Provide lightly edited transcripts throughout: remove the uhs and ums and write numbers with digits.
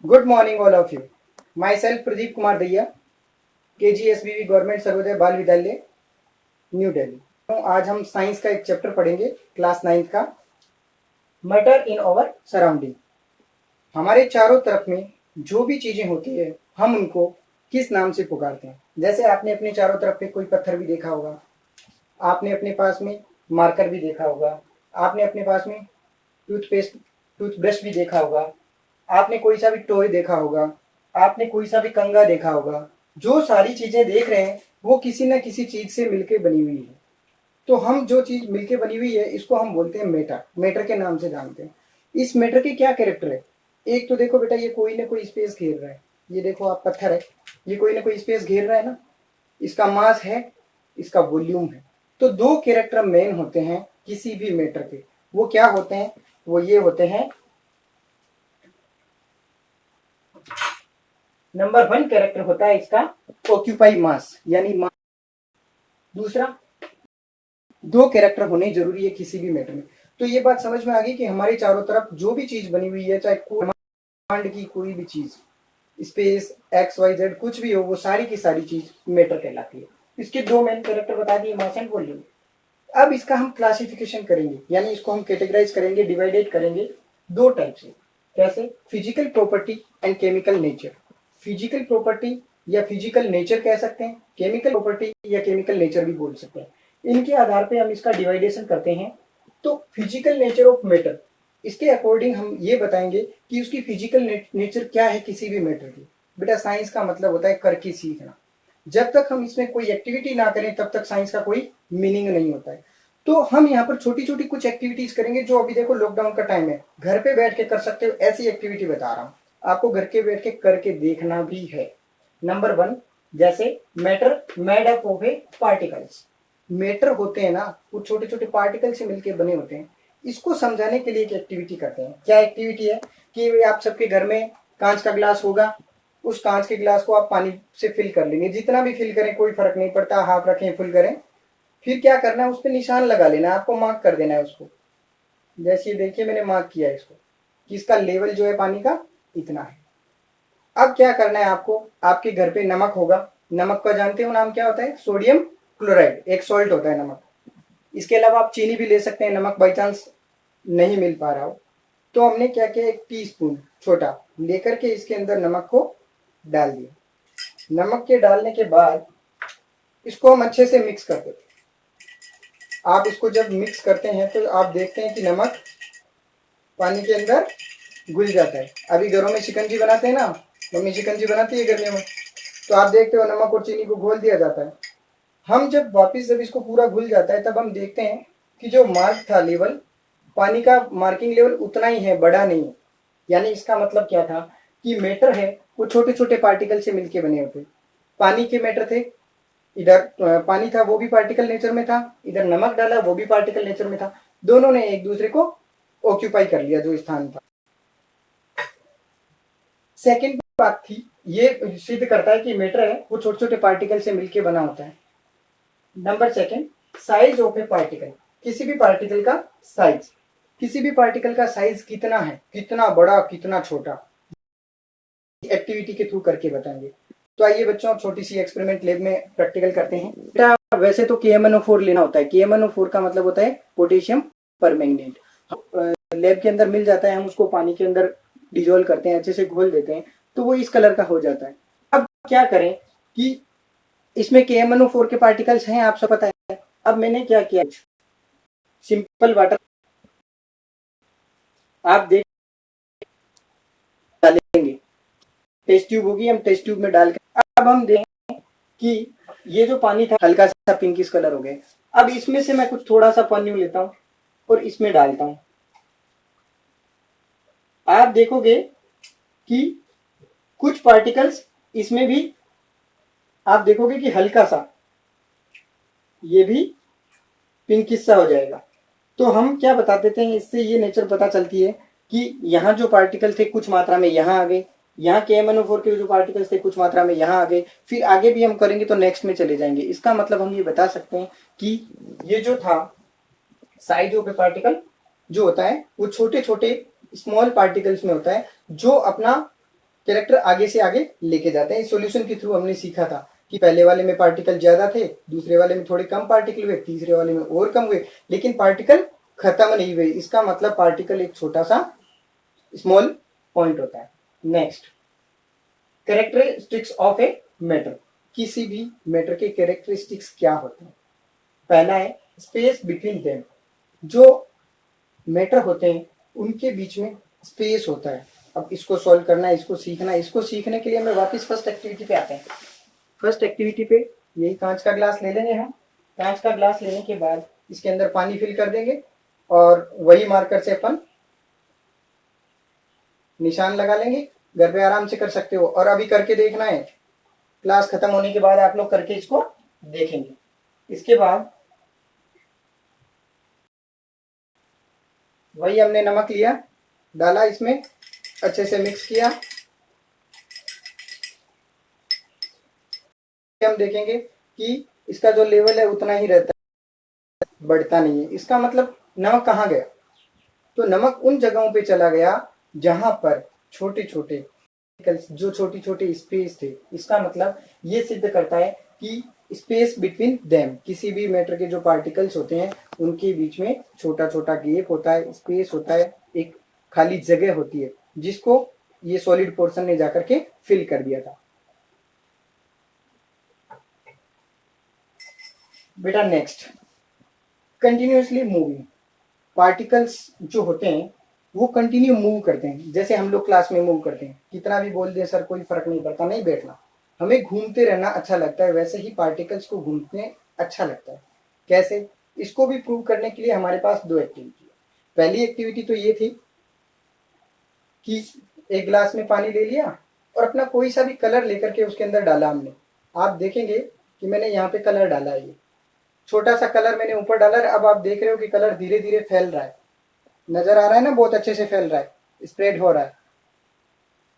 Good morning, all of you. Myself Pradeep Kumar Dayya, KGSBV government Sarvodaya बाल विद्यालय new Delhi. तो आज हम साइंस का एक चैप्टर पढ़ेंगे, क्लास 9th का, मैटर इन आवर सराउंडिंग। हमारे चारों तरफ में जो भी चीजें होती है हम उनको किस नाम से पुकारते हैं। जैसे आपने अपने चारों तरफ पे कोई पत्थर भी देखा होगा, आपने अपने पास में मार्कर भी देखा होगा, आपने अपने पास में टूथपेस्ट टूथब्रश भी देखा होगा, आपने कोई सा भी टॉय देखा होगा, आपने कोई सा भी कंघा देखा होगा। जो सारी चीजें देख रहे हैं वो किसी न किसी चीज से मिलके बनी हुई है। तो हम जो चीज मिलके बनी हुई है इसको हम बोलते हैं मैटर। मैटर के नाम से जानते हैं। इस मैटर के क्या कैरेक्टर है? एक तो देखो बेटा, ये कोई ना कोई स्पेस घेर रहा है। ये देखो आप, पत्थर है, ये कोई ना कोई स्पेस घेर रहा है ना। इसका मास है, इसका वॉल्यूम है। तो दो कैरेक्टर मेन होते हैं किसी भी मैटर के। वो क्या होते हैं? वो ये होते हैं, नंबर 1 कैरेक्टर होता है इसका ऑक्यूपाई मास, यानी मास। दूसरा, दो कैरेक्टर होने जरूरी है किसी भी मैटर में। तो ये बात समझ में आ गई कि हमारे चारों तरफ जो भी चीज बनी हुई है, चाहे ब्रह्मांड की कोई भी चीज, स्पेस, एक्स वाई जेड, कुछ भी हो, वो सारी की सारी चीज मैटर कहलाती है। इसके दो मेन कैरेक्टर बता दिए, मास एंड वॉल्यूम। अब इसका हम क्लासिफिकेशन करेंगे, यानी इसको हम कैटेगराइज करेंगे, डिवाइडेड करेंगे दो टाइप से। कैसे? Physical property and chemical nature. Physical property या फिजिकल नेचर कह सकते हैं, केमिकल प्रॉपर्टी या केमिकल नेचर भी बोल सकते हैं। इनके आधार पे हम इसका डिवाइडेशन करते हैं। तो फिजिकल नेचर ऑफ मैटर, इसके अकॉर्डिंग हम ये बताएंगे कि उसकी फिजिकल नेचर क्या है किसी भी मैटर की। बेटा, साइंस का मतलब होता है करके सीखना। जब तक हम इसमें कोई एक्टिविटी ना करें तब तक साइंस का कोई मीनिंग नहीं होता है। तो हम यहाँ पर छोटी छोटी कुछ एक्टिविटीज करेंगे जो अभी देखो लॉकडाउन का टाइम है, घर पे बैठ के कर सकते हो, ऐसी एक्टिविटी बता रहा हूँ। आपको घर के बैठ के करके देखना भी है। नंबर 1, जैसे matter made up of A particles. Matter होते हैं ना, वो छोटे छोटे पार्टिकल से मिलकर बने होते हैं। इसको समझाने के लिए एक एक्टिविटी करते हैं। क्या एक्टिविटी है कि आप सबके घर में कांच का ग्लास होगा, उस कांच के गिलास को आप पानी से फिल कर लेंगे। जितना भी फिल करें कोई फर्क नहीं पड़ता, हाफ रखें फुल करें। फिर क्या करना है, उस पर निशान लगा लेना है, आपको मार्क कर देना है उसको। जैसे ये देखिए मैंने मार्क किया है इसको कि इसका लेवल जो है पानी का इतना है। अब क्या करना है आपको, आपके घर पे नमक होगा। नमक का जानते हो नाम क्या होता है? सोडियम क्लोराइड, एक सॉल्ट होता है नमक। इसके अलावा आप चीनी भी ले सकते हैं, नमक बाई चांस नहीं मिल पा रहा हो तो। हमने क्या किया, एक टीस्पून छोटा लेकर के इसके अंदर नमक को डाल दिया। नमक के डालने के बाद इसको हम अच्छे से मिक्स कर देते हैं। आप इसको जब मिक्स करते हैं तो आप देखते हैं कि नमक पानी के अंदर घुल जाता है। अभी घरों में शिकंजी बनाते हैं ना, मम्मी शिकंजी बनाती है गर्मियों में, तो आप देखते हो नमक और चीनी को घोल दिया जाता है। हम जब वापिस जब इसको पूरा घुल जाता है तब हम देखते हैं कि जो मार्क था लेवल, पानी का मार्किंग लेवल उतना ही है, बड़ा नहीं है। यानी इसका मतलब क्या था कि मैटर है वो छोटे छोटे पार्टिकल से मिलके बने होते। पानी के मैटर थे, इधर पानी था वो भी पार्टिकल नेचर में था, इधर नमक डाला वो भी पार्टिकल नेचर में था। दोनों ने एक दूसरे को ऑक्यूपाई कर लिया जो स्थान था। सेकंड बात थी, ये सिद्ध करता है कि मैटर है वो छोटे छोटे पार्टिकल से मिलके बना होता है। Number 2, size of A particle. किसी भी पार्टिकल का साइज, किसी भी पार्टिकल का साइज कितना है, कितना बड़ा कितना छोटा, एक्टिविटी के थ्रू करके बताएंगे। तो आइए बच्चों, छोटी सी एक्सपेरिमेंट लैब में प्रैक्टिकल करते हैं। बेटा, वैसे तो KMnO4 लेना होता है। KMnO4 का मतलब होता है पोटेशियम परमैंगनेट। लैब के अंदर मिल जाता है, हम उसको पानी के अंदर डिजोल्व करते हैं, अच्छे से घोल देते हैं तो वो इस कलर का हो जाता है। अब क्या करें कि इसमें KMnO4 के पार्टिकल्स हैं, आप सब पता है। अब मैंने क्या किया, सिंपल वाटर आप देख डालेंगे, टेस्ट ट्यूब होगी, हम टेस्ट ट्यूब में डाल के अब हम देखें कि ये जो पानी था हल्का सा पिंकिश कलर हो गया। अब इसमें से मैं कुछ थोड़ा सा पानी लेता हूं और इसमें डालता हूं। आप देखोगे कि कुछ पार्टिकल्स इसमें भी आप देखोगे कि हल्का सा ये भी पिंकिश सा हो जाएगा। तो हम क्या बता देते हैं, इससे ये नेचर पता चलती है कि यहाँ जो पार्टिकल थे कुछ मात्रा में यहाँ आ गए, यहाँ KMnO4 के जो पार्टिकल्स थे कुछ मात्रा में यहाँ आ गए, फिर आगे भी हम करेंगे तो नेक्स्ट में चले जाएंगे। इसका मतलब हम ये बता सकते हैं कि ये जो था साइज ऑफ ए पार्टिकल जो होता है वो छोटे छोटे स्मॉल पार्टिकल्स में होता है, जो अपना कैरेक्टर आगे से आगे लेके जाते हैं। इस सॉल्यूशन के थ्रू हमने सीखा था कि पहले वाले में पार्टिकल ज्यादा थे, दूसरे वाले में थोड़े कम पार्टिकल हुए, तीसरे वाले में और कम हुए, लेकिन पार्टिकल खत्म नहीं हुए। इसका मतलब पार्टिकल एक छोटा सा स्मॉल पॉइंट होता है। Next, characteristics of a matter. किसी भी मैटर के कैरेक्टरिस्टिक्स क्या होते हैं? पहला है स्पेस बिटवीन देम। जो मैटर होते हैं उनके बीच में स्पेस होता है। अब इसको सॉल्व करना है, इसको सीखना है। इसको सीखने के लिए हमें वापस फर्स्ट एक्टिविटी पे आते हैं। फर्स्ट एक्टिविटी पे यही कांच का ग्लास ले लेंगे हम। कांच का ग्लास लेने के बाद इसके अंदर पानी फिल कर देंगे और वही मार्कर से अपन निशान लगा लेंगे। घर पे आराम से कर सकते हो और अभी करके देखना है। क्लास खत्म होने के बाद आप लोग करके इसको देखेंगे। इसके बाद वही हमने नमक लिया, डाला इसमें, अच्छे से मिक्स किया। हम देखेंगे कि इसका जो लेवल है उतना ही रहता है, बढ़ता नहीं है। इसका मतलब नमक कहाँ गया? तो नमक उन जगहों पे चला गया जहां पर छोटे छोटे जो छोटी छोटी स्पेस थे। इसका मतलब ये सिद्ध करता है कि स्पेस बिटवीन देम, किसी भी मैटर के जो पार्टिकल्स होते हैं उनके बीच में छोटा छोटा गैप होता है, स्पेस होता है, एक खाली जगह होती है जिसको ये सॉलिड पोर्शन ने जाकर के फिल कर दिया था। बेटा नेक्स्ट, कंटिन्यूसली मूविंग। पार्टिकल्स जो होते हैं वो कंटिन्यू मूव करते हैं। जैसे हम लोग क्लास में मूव करते हैं, कितना भी बोल दे सर कोई फर्क नहीं पड़ता, नहीं बैठना, हमें घूमते रहना अच्छा लगता है। वैसे ही पार्टिकल्स को घूमते अच्छा लगता है। कैसे? इसको भी प्रूव करने के लिए हमारे पास दो एक्टिविटी है। पहली एक्टिविटी तो ये थी कि एक गिलास में पानी ले लिया और अपना कोई सा भी कलर लेकर के उसके अंदर डाला हमने। आप देखेंगे कि मैंने यहाँ पे कलर डाला है, ये छोटा सा कलर मैंने ऊपर डाला है। अब आप देख रहे हो कि कलर धीरे धीरे फैल रहा है, नजर आ रहा है ना, बहुत अच्छे से फैल रहा है, स्प्रेड हो रहा है।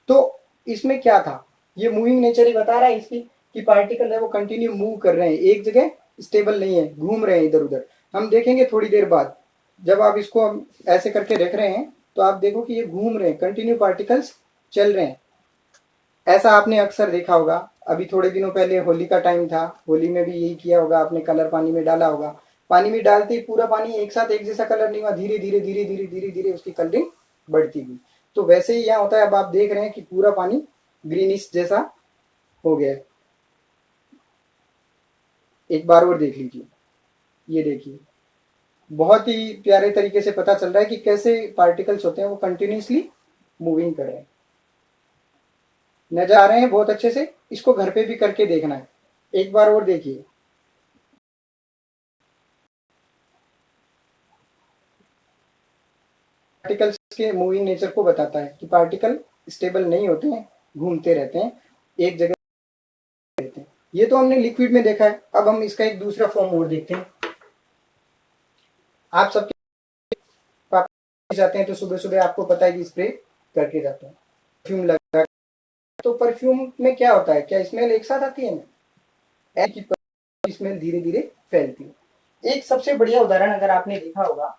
तो इसमें क्या था? ये मूविंग नेचर ही बता रहा है इसकी कि पार्टिकल है वो कंटिन्यू मूव कर रहे हैं, एक जगह स्टेबल नहीं है, घूम रहे हैं इधर उधर। हम देखेंगे थोड़ी देर बाद, जब आप इसको हम ऐसे करके देख रहे हैं तो आप देखो कि ये घूम रहे हैं, कंटिन्यू पार्टिकल्स चल रहे हैं। ऐसा आपने अक्सर देखा होगा। अभी थोड़े दिनों पहले होली का टाइम था, होली में भी यही किया होगा आपने, कलर पानी में डाला होगा। पानी में डालते ही पूरा पानी एक साथ एक जैसा कलर नहीं हुआ, धीरे धीरे धीरे धीरे धीरे धीरे उसकी कलरिंग बढ़ती गई। तो वैसे ही यहाँ होता है। अब आप देख रहे हैं कि पूरा पानी ग्रीनिश जैसा हो गया है। एक बार और देख लीजिए, ये देखिए, बहुत ही प्यारे तरीके से पता चल रहा है कि कैसे पार्टिकल्स होते हैं वो कंटिन्यूसली मूविंग कर रहे हैं। नजर आ रहे हैं बहुत अच्छे से? इसको घर पे भी करके देखना है, एक बार और देखिए। पार्टिकल्स के मूविंग नेचर को बताता है कि पार्टिकल स्टेबल नहीं होते हैं, घूमते रहते हैं, एक जगह रहते हैं। ये तो हमने लिक्विड में देखा है। अब हम इसका एक दूसरा फॉर्म और देखते हैं। आप सब जाते हैं तो सुबह सुबह आपको पता है कि स्प्रे करके जाते हैं, परफ्यूम लगा। तो परफ्यूम में क्या होता है? क्या स्मेल एक साथ आती है ना? स्मेल धीरे धीरे फैलती है। एक सबसे बढ़िया उदाहरण अगर आपने देखा होगा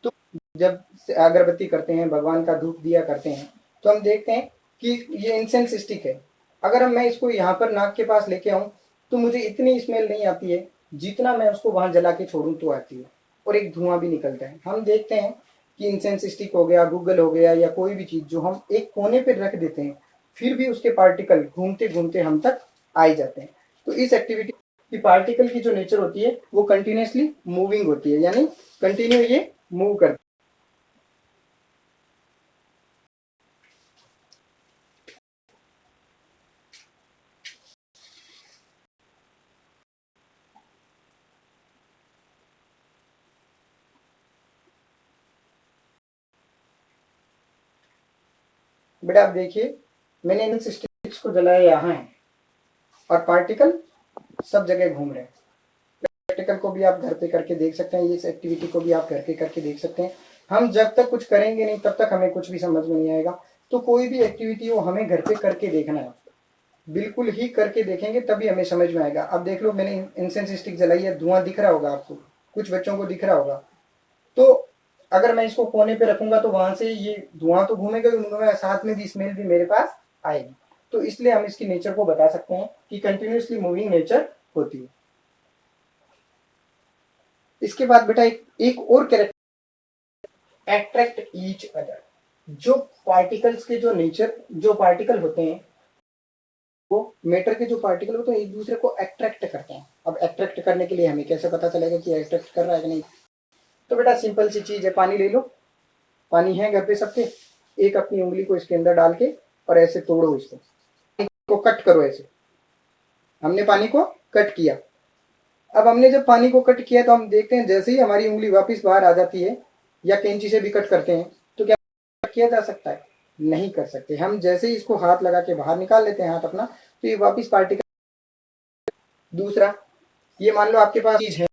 तो जब अगरबत्ती करते हैं, भगवान का धूप दिया करते हैं, तो हम देखते हैं कि ये इंसेंस स्टिक है। अगर मैं इसको यहाँ पर नाक के पास लेके आऊं तो मुझे इतनी स्मेल नहीं आती है जितना मैं उसको वहां जला के छोड़ूं तो आती है, और एक धुआं भी निकलता है। हम देखते हैं कि इंसेंस स्टिक हो गया, गूगल हो गया, या कोई भी चीज जो हम एक कोने पर रख देते हैं फिर भी उसके पार्टिकल घूमते घूमते हम तक आ ही जाते हैं। तो इस एक्टिविटी की पार्टिकल की जो नेचर होती है वो कंटिन्यूसली मूविंग होती है, यानी कंटिन्यू ये मूव करते हैं। बेटा आप देखिए, मैंने इन स्टिक्स को जलाया यहाँ है और पार्टिकल सब जगह घूम रहे हैं। प्रैक्टिकल को भी आप घर पे करके देख सकते हैं, इस एक्टिविटी को भी आप घर पे करके देख सकते हैं। हम जब तक कुछ करेंगे नहीं तब तक हमें कुछ भी समझ में नहीं आएगा। तो कोई भी एक्टिविटी हो हमें घर पे करके देखना है, बिल्कुल ही करके देखेंगे तभी हमें समझ में आएगा। अब देख लो, मैंने इंसेंस स्टिक जलाई है, धुआं दिख रहा होगा आपको, कुछ बच्चों को दिख रहा होगा। तो अगर मैं इसको कोने पे रखूंगा तो वहां से ये धुआं तो घूमेगा, साथ में भी स्मेल भी मेरे पास आएगी। तो इसलिए हम इसकी नेचर को बता सकते हैं कि कंटिन्यूसली मूविंग नेचर होती है। इसके बाद बेटा एक और कैरेक्टर, अट्रैक्ट ईच अदर। जो पार्टिकल्स के जो नेचर, जो पार्टिकल होते हैं वो मैटर के जो पार्टिकल होते हैं एक दूसरे को अट्रैक्ट करते हैं। अब अट्रैक्ट करने के लिए हमें कैसे पता चलेगा कि अट्रैक्ट कर रहा है कि नहीं? तो बेटा सिंपल सी चीज है, पानी ले लो, पानी है घर पे सबके, एक अपनी उंगली को इसके अंदर डाल के और ऐसे तोड़ो, इसको कट करो ऐसे। हमने पानी को कट किया। अब हमने जब पानी को कट किया तो हम देखते हैं जैसे ही हमारी उंगली वापस बाहर आ जाती है या कैंची से भी कट करते हैं तो क्या किया जा सकता है? नहीं कर सकते। हम जैसे ही इसको हाथ लगा के बाहर निकाल लेते हैं हाथ अपना, तो ये वापस पार्टिकल। दूसरा, ये मान लो आपके पास चीज है,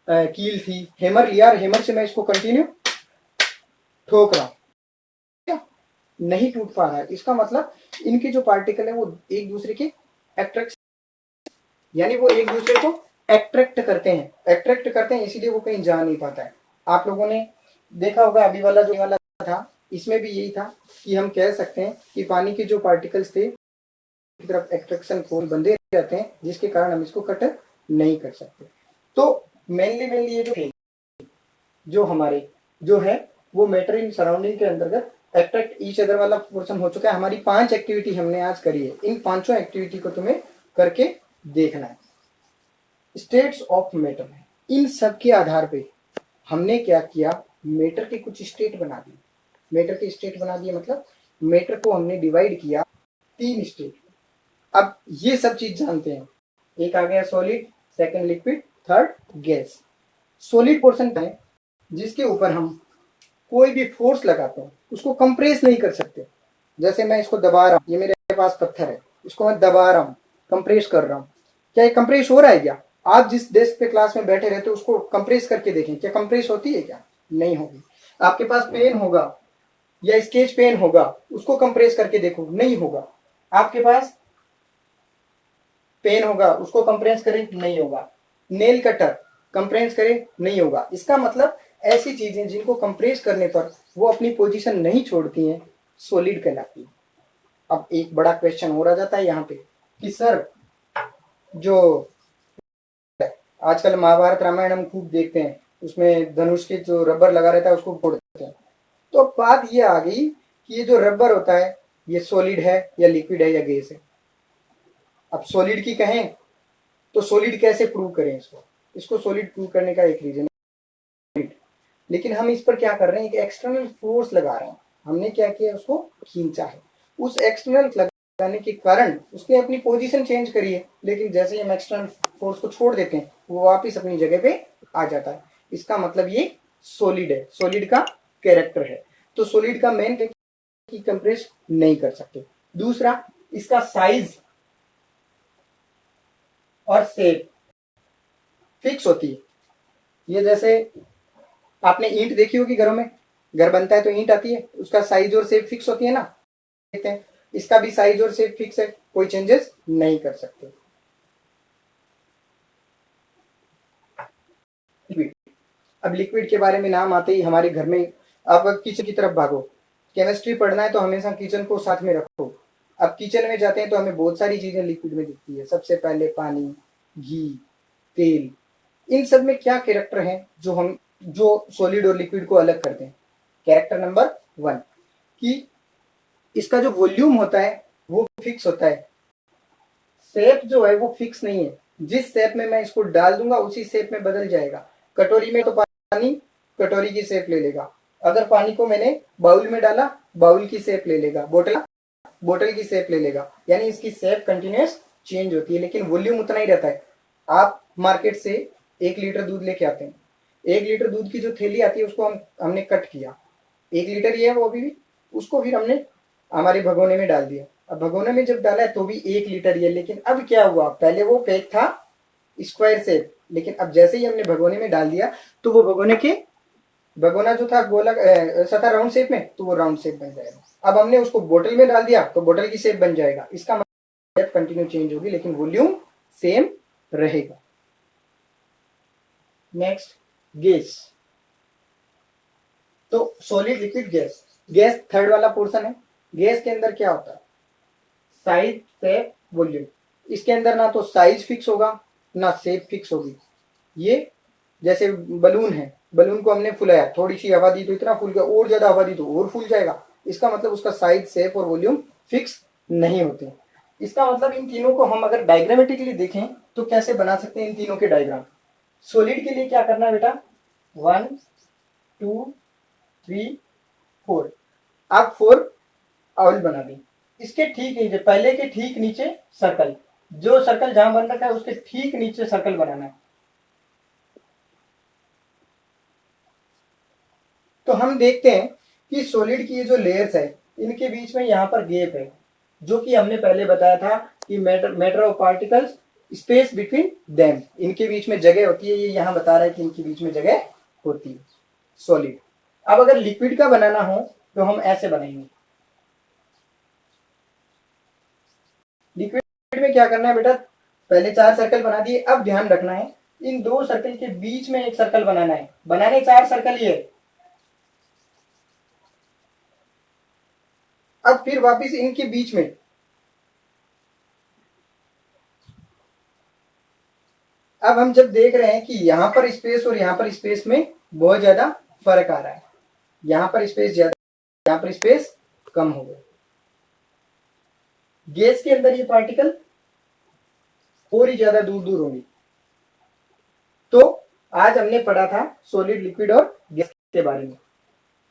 कील थी, हैमर लिया और हैमर से मैं इसको कंटिन्यू ठोक रहा हूं, नहीं टूट पा रहा है। इसका मतलब इनके जो पार्टिकल है वो एक दूसरे के अट्रैक्ट, यानी वो एक दूसरे को अट्रैक्ट करते हैं, इसीलिए वो कहीं जा नहीं पाता है। आप लोगों ने देखा होगा अभी वाला जो वाला था, इसमें भी यही था कि हम कह सकते हैं कि पानी के जो पार्टिकल्स थे की तरफ अट्रैक्शन फोर्स बंधे रहते हैं, जिसके कारण हम इसको कट नहीं कर सकते। तो मेनली ये जो हमारे जो है वो मैटर इन सराउंडिंग के अंतर्गत अट्रैक्ट ईच अदर वाला पोर्शन हो चुका है। हमारी 5 एक्टिविटी हमने आज करी है। इन 5 एक्टिविटी को तुम्हें करके देखना है। स्टेट्स ऑफ मैटर, इन सब के आधार पे हमने क्या किया, मैटर के कुछ स्टेट बना दिए। मैटर के स्टेट बना दिए मतलब मैटर को हमने डिवाइड किया 3 स्टेट। अब ये सब चीज जानते हैं, एक आ गया solid, second liquid, third gas. Solid portion है जिसके ऊपर हम कोई भी फोर्स लगाते हैं उसको कंप्रेस नहीं कर सकते। जैसे मैं इसको दबा रहा हूँ, ये मेरे पास पत्थर है, इसको मैं दबा रहा हूँ, कंप्रेस कर रहा हूँ, क्या ये कंप्रेस हो रहा है क्या? आप जिस डेस्क पे क्लास में बैठे रहते हो उसको कंप्रेस करके देखें, क्या कंप्रेस होती है क्या? नहीं होगी। आपके पास पेन होगा या स्केच पेन होगा, उसको कंप्रेस करके देखो, नहीं होगा। आपके पास पेन होगा, उसको कंप्रेस करें, नहीं होगा। नेल कटर कंप्रेस करें, नहीं होगा। इसका मतलब ऐसी चीजें जिनको कंप्रेस करने पर वो अपनी पोजीशन नहीं छोड़ती हैं, सॉलिड कहलाती है। अब एक बड़ा क्वेश्चन हो रहा जाता है यहाँ पे कि सर जो आजकल महाभारत रामायण हम खूब देखते हैं, उसमें धनुष के जो रबर लगा रहता है उसको फोड़ देते हैं। तो बात ये आ गई कि ये जो रबर होता है ये सॉलिड है या लिक्विड है या गैस है। अब सॉलिड की कहें तो सॉलिड कैसे प्रूव करें इसको सॉलिड प्रूव करने का एक रीजन, लेकिन हम इस पर क्या कर रहे हैं, एक एक्सटर्नल फोर्स लगा रहे हैं। हमने क्या किया, उसको खींचा है। उस एक्सटर्नल लगाने के कारण उसने अपनी पोजीशन चेंज करी है, लेकिन जैसे ही हम एक्सटर्नल फोर्स को छोड़ देते हैं वो वापस अपनी जगह पे आ जाता है। इसका मतलब ये सॉलिड है, सॉलिड का कैरेक्टर है। तो सॉलिड का मेन कि कंप्रेस नहीं कर सकते। दूसरा, इसका साइज और शेप फिक्स होती है। ये जैसे आपने ईंट देखी होगी घरों में, घर बनता है तो ईंट आती है, उसका साइज और शेप फिक्स होती है ना, देखते हैं। इसका भी साइज और शेप फिक्स है, कोई चेंजेस नहीं कर सकते। लिक्विड, अब लिक्विड के बारे में नाम आते ही हमारे घर में, आप किचन की तरफ भागो, केमिस्ट्री पढ़ना है तो हमेशा किचन को साथ में रखो। अब किचन में जाते हैं तो हमें बहुत सारी चीजें लिक्विड में दिखती है। सबसे पहले पानी, घी, तेल, इन सब में क्या कैरेक्टर हैं जो सॉलिड और लिक्विड को अलग करते हैं? कैरेक्टर नंबर 1 कि इसका जो वॉल्यूम होता है वो फिक्स होता है, शेप जो है वो फिक्स नहीं है। जिस शेप में मैं इसको डाल दूंगा उसी शेप में बदल जाएगा। कटोरी में तो पानी कटोरी की शेप ले लेगा, अगर पानी को मैंने बाउल में डाला बाउल की शेप ले लेगा, बोतल की शेप ले लेगा। यानी इसकी शेप कंटिन्यूस चेंज होती है, लेकिन वॉल्यूम उतना ही रहता है। आप मार्केट से 1 लीटर दूध लेके आते हैं, 1 लीटर दूध की जो थैली आती है उसको हमने कट किया, 1 लीटर ही है वो अभी भी, उसको फिर हमने हमारे भगोने में डाल दिया। अब भगोने में जब डाला है तो भी 1 लीटर ही है, लेकिन अब क्या हुआ, पहले वो पैक था स्क्वायर शेप, लेकिन अब जैसे ही हमने भगोने में डाल दिया तो वो भगोना जो था गोला ऐसा था राउंड शेप में, तो वो राउंड शेप बन जाएगा। अब हमने उसको बोतल में डाल दिया तो बोतल की शेप बन जाएगा। इसका मतलब कंटिन्यू चेंज होगी लेकिन वॉल्यूम सेम रहेगा। Next, gas. तो solid, liquid, gas. Gas third वाला पोर्शन है। गैस के अंदर क्या होता है, साइज शेप वॉल्यूम। इसके अंदर ना तो साइज फिक्स होगा ना शेप फिक्स होगी। ये जैसे बलून है, बलून को हमने फुलाया, थोड़ी सी हवा दी तो इतना फूल गया, और ज्यादा हवा दी तो और फूल जाएगा। इसका मतलब उसका साइज शेप और वॉल्यूम फिक्स नहीं होते। इसका मतलब इन तीनों को हम अगर डायग्रामेटिकली देखें तो कैसे बना सकते हैं इन तीनों के डायग्राम। सॉलिड के लिए क्या करना है बेटा, 1 2 3 4, आप 4 आउल बना दी। इसके ठीक नीचे, पहले के ठीक नीचे सर्कल, जो सर्कल जहां बन रखा है उसके ठीक नीचे सर्कल बनाना है। तो हम देखते हैं कि सॉलिड की ये जो लेयर्स है इनके बीच में यहाँ पर गैप है, जो कि हमने पहले बताया था कि matter of particles, space between them, इनके बीच में जगह होती है। ये यहाँ बता रहा है कि इनके बीच में जगह होती है सॉलिड। अब अगर लिक्विड का बनाना हो तो हम ऐसे बनाएंगे। लिक्विड में क्या करना है बेटा, पहले 4 सर्कल बना दिए। अब ध्यान रखना है इन 2 सर्कल के बीच में एक सर्कल बनाना है। बनाने 4 सर्कल ही है। अब फिर वापस इनके बीच में, अब हम जब देख रहे हैं कि यहां पर स्पेस और यहां पर स्पेस में बहुत ज्यादा फर्क आ रहा है, यहां पर स्पेस ज्यादा, यहां पर स्पेस कम हो गया। गैस के अंदर ये पार्टिकल और ही ज्यादा दूर दूर होंगे। तो आज हमने पढ़ा था सॉलिड, लिक्विड और गैस के बारे में।